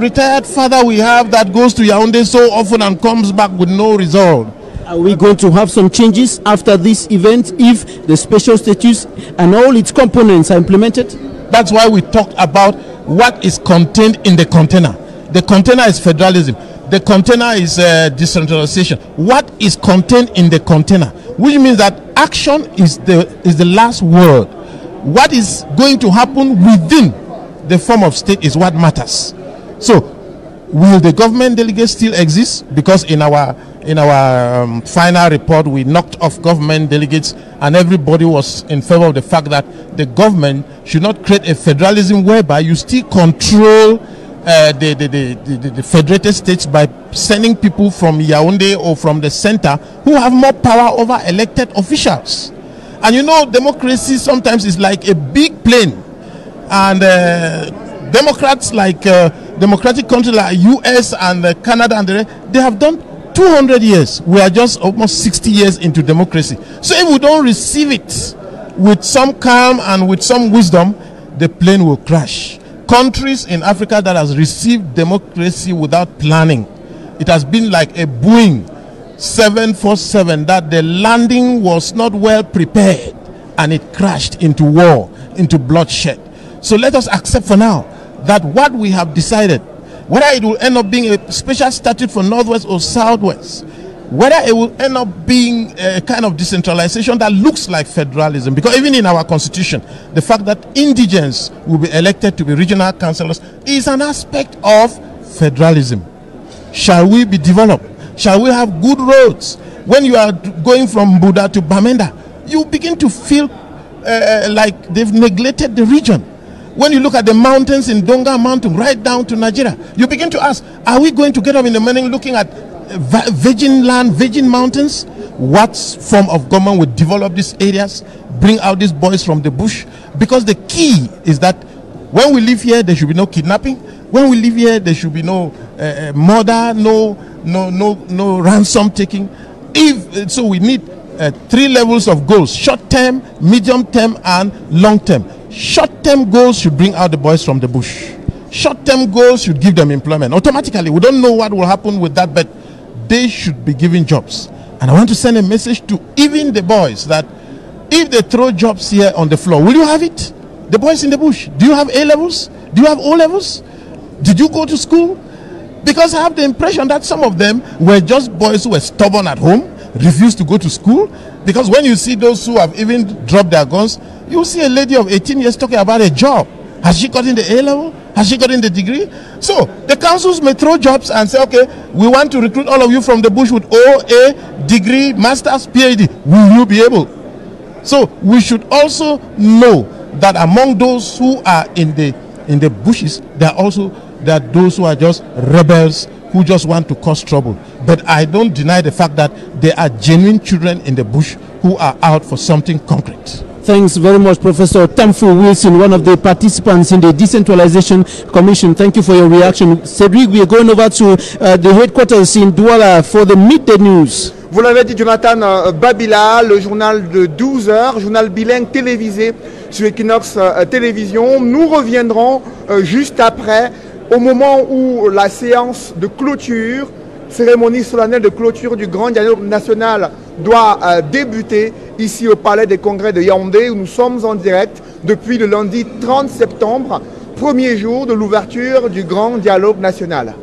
retired father we have that goes to Yaoundé so often and comes back with no result?
Are we going to have some changes after this event if the special status and all its components are implemented?
That's why we talked about what is contained in the container. The container is federalism. The container is decentralization. What is contained in the container? Which means that action is the last word. What is going to happen within the form of state is what matters. So, will the government delegates still exist? Because in our final report, we knocked off government delegates, and everybody was in favor of the fact that the government should not create a federalism whereby you still control the federated states by sending people from Yaoundé or from the center who have more power over elected officials. And you know, democracy sometimes is like a big plane, and Democrats like democratic countries like US and Canada and they have done 200 years. We are just almost 60 years into democracy. So if we don't receive it with some calm and with some wisdom, the plane will crash. Countries in Africa that has received democracy without planning, it has been like a Boeing 747 that the landing was not well prepared and it crashed into war, into bloodshed. So let us accept for now that what we have decided, whether it will end up being a special statute for Northwest or Southwest, whether it will end up being a kind of decentralization that looks like federalism, because even in our constitution, the fact that indigents will be elected to be regional councillors is an aspect of federalism. Shall we be developed? Shall we have good roads? When you are going from Buda to Bamenda, you begin to feel like they've neglected the region. When you look at the mountains in Donga Mountain, right down to Nigeria, you begin to ask, are we going to get up in the morning looking at virgin land, virgin mountains? What form of government would develop these areas, bring out these boys from the bush? Because the key is that when we live here, there should be no kidnapping. When we live here, there should be no murder, no ransom taking. So we need 3 levels of goals: short-term, medium-term, and long-term. Short-term goals should bring out the boys from the bush. short-term goals should give them employment. Automatically, we don't know what will happen with that, but they should be given jobs. And I want to send a message to even the boys that if they throw jobs here on the floor, will you have it? The boys in the bush, do you have A-levels? Do you have O-levels? Did you go to school? Because I have the impression that some of them were just boys who were stubborn at home, refused to go to school. Because when you see those who have even dropped their guns, you see a lady of 18 years talking about a job. Has she gotten the A-level? Has she gotten the degree? So the councils may throw jobs and say, okay, we want to recruit all of you from the bush with OA, degree, master's, PhD. Will you be able? So we should also know that among those who are in the bushes, there are those who are just rebels who just want to cause trouble. But I don't deny the fact that there are genuine children in the bush who are out for something concrete.
Thanks very much, Professor Tamfu Wilson, one of the participants in the Decentralization Commission. Thank you for your reaction. Cedric, we are going over to the headquarters in Douala for the Midday News.
Vous l'avez dit, Jonathan Babila, le journal de 12 heures, journal bilingue télévisé sur Equinox Télévision. Nous reviendrons juste après, au moment où la séance de clôture, cérémonie solennelle de clôture du Grand Dialogue National doit débuter ici au Palais des Congrès de Yaoundé, où nous sommes en direct depuis le lundi 30 septembre, premier jour de l'ouverture du Grand Dialogue National.